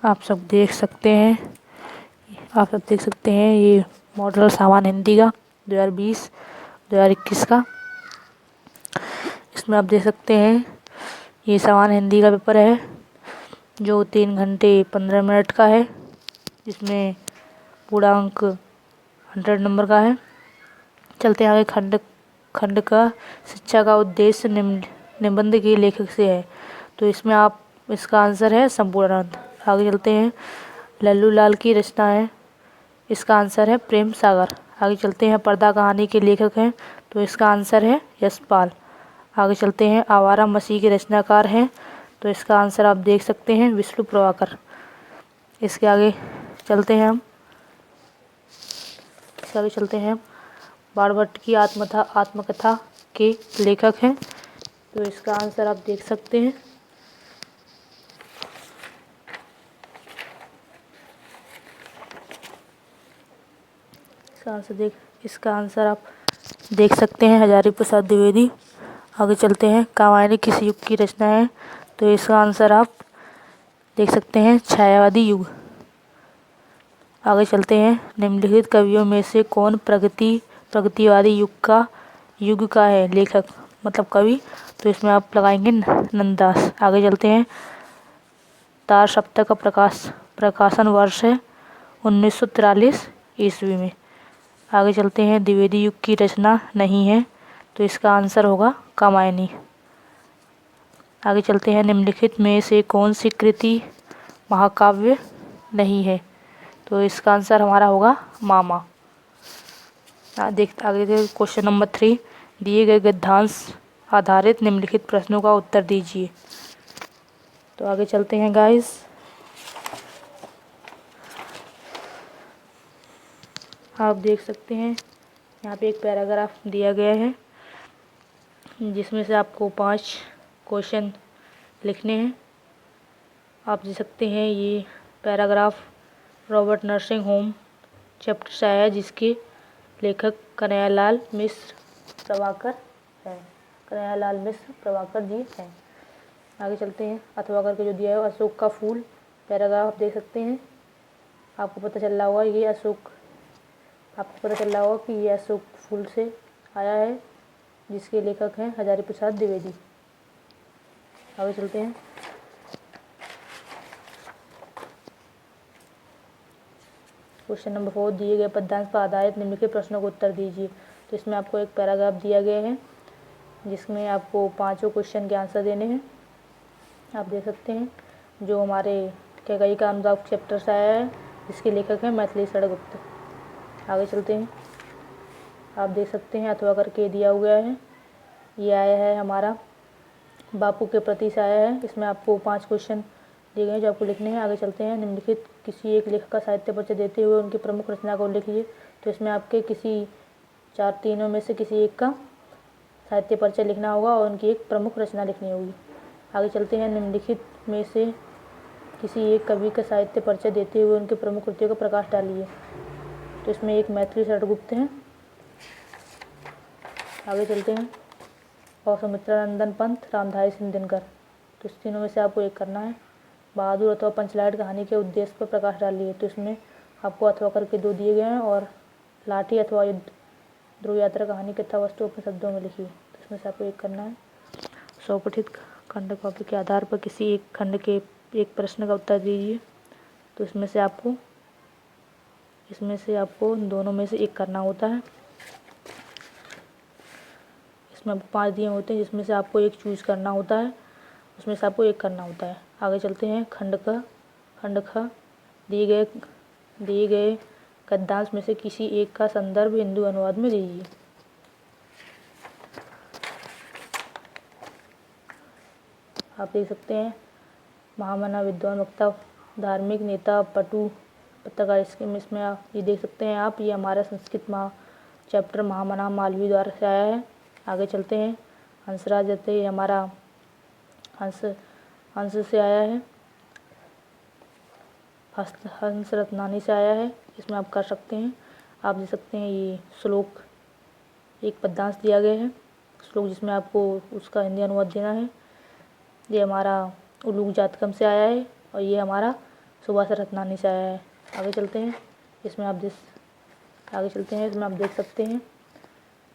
आप सब देख सकते हैं ये मॉडल सामान हिंदी का 2020-2021 का। इसमें आप देख सकते हैं ये सामान हिंदी का पेपर है जो 3 घंटे 15 मिनट का है, जिसमें पूर्णांक 100 नंबर का है। चलते हैं आगे। खंड का शिक्षा का उद्देश्य निबंध के लेखक से है, तो इसमें आप इसका आंसर है संपूर्णानंद। आगे चलते हैं। लल्लू लाल की रचना है, इसका आंसर है प्रेम सागर। आगे चलते हैं। पर्दा कहानी के लेखक हैं, तो इसका आंसर है यशपाल। आगे चलते हैं। आवारा मसीह के रचनाकार हैं, तो इसका आंसर आप देख सकते हैं विष्णु प्रभाकर। इसके आगे चलते हैं हम। बाणभट्ट की आत्मकथा के लेखक हैं, तो इसका आंसर आप देख सकते हैं। इसका आंसर आप देख सकते हैं हजारी प्रसाद द्विवेदी। आगे चलते हैं। कामायनी किस युग की रचना है, तो इसका आंसर आप देख सकते हैं छायावादी युग। आगे चलते हैं। निम्नलिखित कवियों में से कौन प्रगतिवादी युग का है लेखक, मतलब कवि, तो इसमें आप लगाएंगे नंददास। आगे चलते हैं। तार सप्ताह का प्रकाशन वर्ष है 1943 ईस्वी में। आगे चलते हैं। द्विवेदी युग की रचना नहीं है, तो इसका आंसर होगा कामायनी। आगे चलते हैं। निम्नलिखित में से कौन सी कृति महाकाव्य नहीं है, तो इसका आंसर हमारा होगा मामा। आगे क्वेश्चन नंबर 3। दिए गए गद्यांश आधारित निम्नलिखित प्रश्नों का उत्तर दीजिए। तो आगे चलते हैं गाइस। आप देख सकते हैं यहाँ पे एक पैराग्राफ दिया गया है, जिसमें से आपको 5 क्वेश्चन लिखने हैं। आप देख सकते हैं ये paragraph Robert nursing home chapter से आया है, जिसके लेखक कन्हैयालाल मिश्र प्रभाकर जी हैं। आगे चलते हैं। अथवा करके जो दिया है अशोक का फूल पैराग्राफ आप देख सकते हैं। आपको पता चल रहा होगा कि ये अशोक फूल से आया है, जिसके लेखक हैं हजारी प्रसाद द्विवेदी। आगे चलते हैं। Question number 4। दिए गए पद्यांश पर आधारित निम्नलिखित प्रश्नों को उत्तर दीजिए। तो इसमें आपको एक पैराग्राफ दिया गया है, जिसमें आपको 5 क्वेश्चन के आंसर देने हैं। आप देख सकते हैं जो हमारे कैकई का अनुदान चैप्टर से आया है, जिसके लेखक हैं मैथिली शरण गुप्त। आगे चलते हैं। आप देख सकते हैं अथवा करके दिया हुआ है, ये आया है हमारा बापू के प्रति से आया है। इसमें आपको 5 क्वेश्चन दिए गए हैं जो आपको लिखने हैं। आगे चलते हैं। निम्नलिखित किसी एक लेखक का साहित्य परिचय देते हुए उनकी प्रमुख रचना को लिखिए। तो इसमें आपके तीनों में से किसी एक का साहित्य परिचय लिखना होगा और उनकी एक प्रमुख रचना लिखनी होगी। आगे चलते हैं। निम्नलिखित में से किसी एक कवि का साहित्य परिचय देते हुए उनकी प्रमुख कृतियों का प्रकाश डालिए। तो इसमें एक मैथिली शरण गुप्त हैं। आगे चलते हैं। और सुमित्रानंदन पंत, रामधारी सिंह दिनकर। तो इस तीनों में से आपको एक करना है। बहादुर अथवा पंचलाइट कहानी के उद्देश्य पर प्रकाश डालिए। तो इसमें आपको अथवा करके 2 दिए गए हैं, और लाठी अथवा युद्ध ध्रुव यात्रा कहानी कथा वस्तु अपने शब्दों में लिखिए। तो इसमें से आपको एक करना है। स्वपठित खंड कॉपी के आधार पर किसी एक खंड के एक प्रश्न का उत्तर दीजिए। तो इसमें से आपको दोनों में से एक करना होता है। इसमें आपको 5 दिए होते हैं, जिसमें से आपको एक चूज करना होता है, उसमें से आपको एक करना होता है। आगे चलते हैं। खंड ख दिए गए गद्यांश में से किसी एक का संदर्भ हिंदू अनुवाद में दीजिए। आप देख सकते हैं महामना, विद्वान, वक्ता, धार्मिक नेता, पटु, पत्रकार। इसमें आप ये देख सकते हैं आप, ये हमारा संस्कृत चैप्टर महामना मालवीय द्वारा से आया है। आगे चलते हैं। हंसराज ये हमारा हंस से आया है। हंस रत्नानी से आया है। इसमें आप कर सकते हैं। आप देख सकते हैं ये श्लोक, एक पद्यांश दिया गया है श्लोक, जिसमें आपको उसका हिंदी अनुवाद देना है। ये हमारा उलूक जातकम से आया है, और ये हमारा सुभाष रत्नानी से आया है। आगे चलते हैं, इसमें आप देख सकते हैं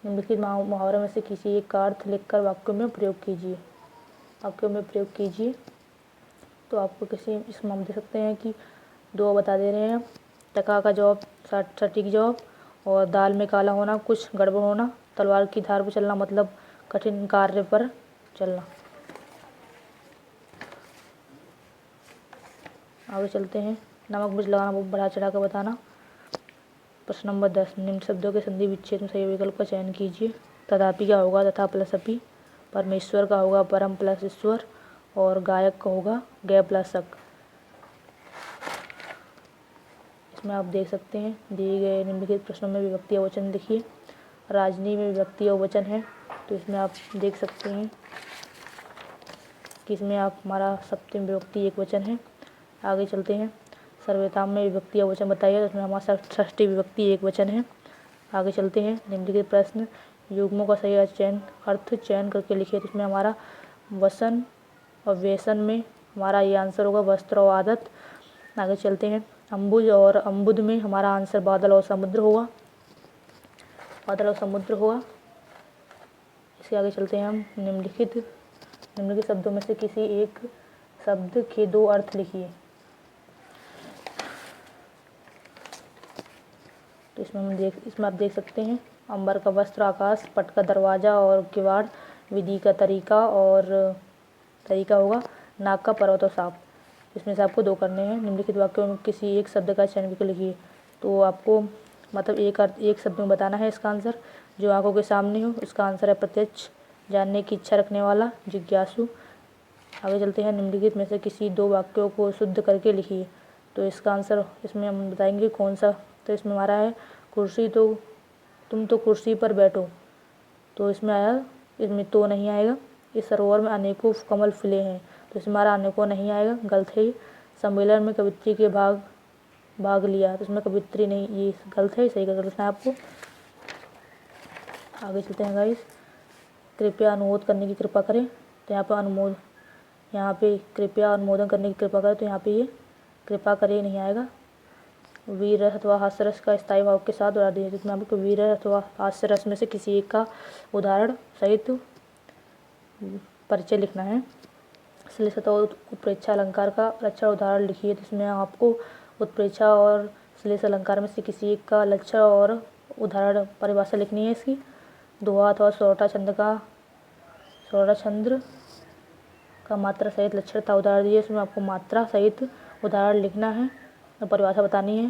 निम्नलिखित मुहावरे में से किसी एक का अर्थ लिखकर वाक्यों में प्रयोग कीजिए। तो आपको इसमें हम देख सकते हैं कि 2 बता दे रहे हैं। टका का जवाब सटीक जवाब, और दाल में काला होना कुछ गड़बड़ होना, तलवार की धार पर चलना मतलब कठिन कार्य पर चलना। आगे चलते हैं, नमक मिर्च लगाना बढ़ा चढ़ा कर बताना। प्रश्न नंबर 10, निम्न शब्दों के संधि विच्छेद में सही विकल्प का चयन कीजिए। तथापि का होगा तथा प्लस अपि, परमेश्वर का होगा परम प्लस ईश्वर, और गायक का होगा गय प्लस अक। इसमें आप देख सकते हैं दिए गए निम्नलिखित प्रश्नों में विभक्ति और वचन लिखिए। राजनी में विभक्ति और वचन है, तो इसमें आप देख सकते हैं कि इसमें आप हमारा सप्तमी विभक्ति एक वचन है। आगे चलते हैं, सर्वनाम में विभक्ति और वचन बताइए, तो इसमें हमारा षष्ठी विभक्ति एक वचन है। आगे चलते हैं, निम्नलिखित प्रश्न युग्मों का सही अर्थ चयन करके लिखिए, तो इसमें हमारा वसन और व्यसन में हमारा ये आंसर होगा वस्त्र और आदत। आगे चलते हैं, अम्बुज और अम्बुद में हमारा आंसर बादल और समुद्र होगा। इसके आगे चलते हैं हम, निम्नलिखित शब्दों में से किसी एक शब्द के 2 अर्थ लिखिए। तो इसमें आप देख सकते हैं अंबर का वस्त्र आकाश, पट का दरवाजा और किवाड़, विधि का तरीका होगा नाक का पर्वत और सांप। इसमें से आपको 2 करने हैं। निम्नलिखित वाक्यों में किसी एक शब्द का चयन करके लिखिए। तो आपको मतलब एक शब्द में बताना है इसका आंसर, जो आंखों के सामने हो। इसका आंसर है प्रत्यक्ष, जानने की इच्छा रखने वाला, जिज्ञासु। आगे चलते हैं, निम्नलिखित में से किसी 2 वाक्यों को शुद्ध करके लिखिए। तो इसका आंसर इसमें हम बताएंगे कौन सा। तो इसमें हमारा है तुम तो कुर्सी पर बैठो, तो इसमें तो नहीं आएगा। इस सरोवर में अनेकों कमल फूले हैं, तो इसमें हमारा अनेकों नहीं आएगा, गलत है। सम्मेलन में कवित्री के भाग लिया, तो इसमें कवित्री नहीं, ये गलत है, सही गलत है आपको। आगे चलते हैं गाइस, कृपया अनुमोदन करने की कृपा करें, तो यहाँ पे कृपया अनुमोदन करने की कृपा करें, तो यहाँ पे ये कृपा करे नहीं आएगा। वीर रस अथवा हास्य रस का स्थायी भाव के साथ उड़ा दिया, जिसमें आपको वीर रस अथवा हास्य रस में से किसी एक का उदाहरण सहित परिचय लिखना है। श्लेष अथवा उत्प्रेक्षा अलंकार का लक्षण उदाहरण लिखिए, जिसमें आपको उत्प्रेक्षा और श्लेष अलंकार में से किसी एक का लक्षण और उदाहरण परिभाषा लिखनी है इसकी। दोहा अथवा सोरठा छंद का मात्रा सहित लक्षण का उदाहरण दिए, इसमें आपको मात्रा सहित उदाहरण लिखना है और परिभाषा बतानी है।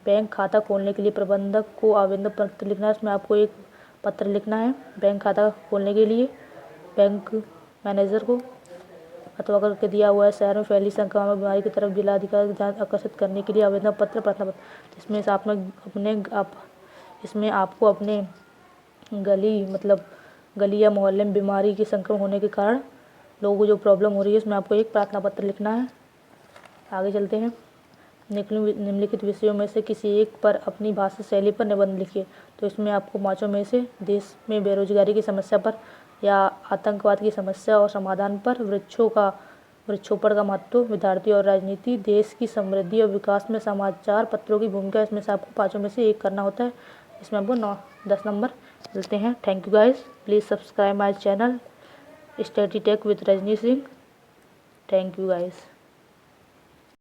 बैंक खाता खोलने के लिए प्रबंधक को आवेदन पत्र लिखना है, इसमें आपको एक पत्र लिखना है बैंक खाता खोलने के लिए बैंक मैनेजर को, अथवा करके दिया हुआ है शहर में फैली संक्रामक बीमारी की तरफ जिलाधिकारी का ध्यान आकर्षित करने के लिए आवेदन पत्र प्रार्थना पत्र। इसमें आपको अपने गली या मोहल्ले में बीमारी के संक्रमण होने के कारण लोगों को जो प्रॉब्लम हो रही है, इसमें आपको एक प्रार्थना पत्र लिखना है। आगे चलते हैं, निम्नलिखित विषयों में से किसी एक पर अपनी भाषा शैली पर निबंध लिखिए। तो इसमें आपको 5 में से देश में बेरोजगारी की समस्या पर या आतंकवाद की समस्या और समाधान पर, वृक्षोपण का महत्व, विद्यार्थी और राजनीति, देश की समृद्धि और विकास में समाचार पत्रों की भूमिका, इसमें से आपको 5 में से एक करना होता है। इसमें आपको 10 नंबर मिलते हैं। Thank you guys, please subscribe my channel study tech with Rajni Singh. Thank you guys.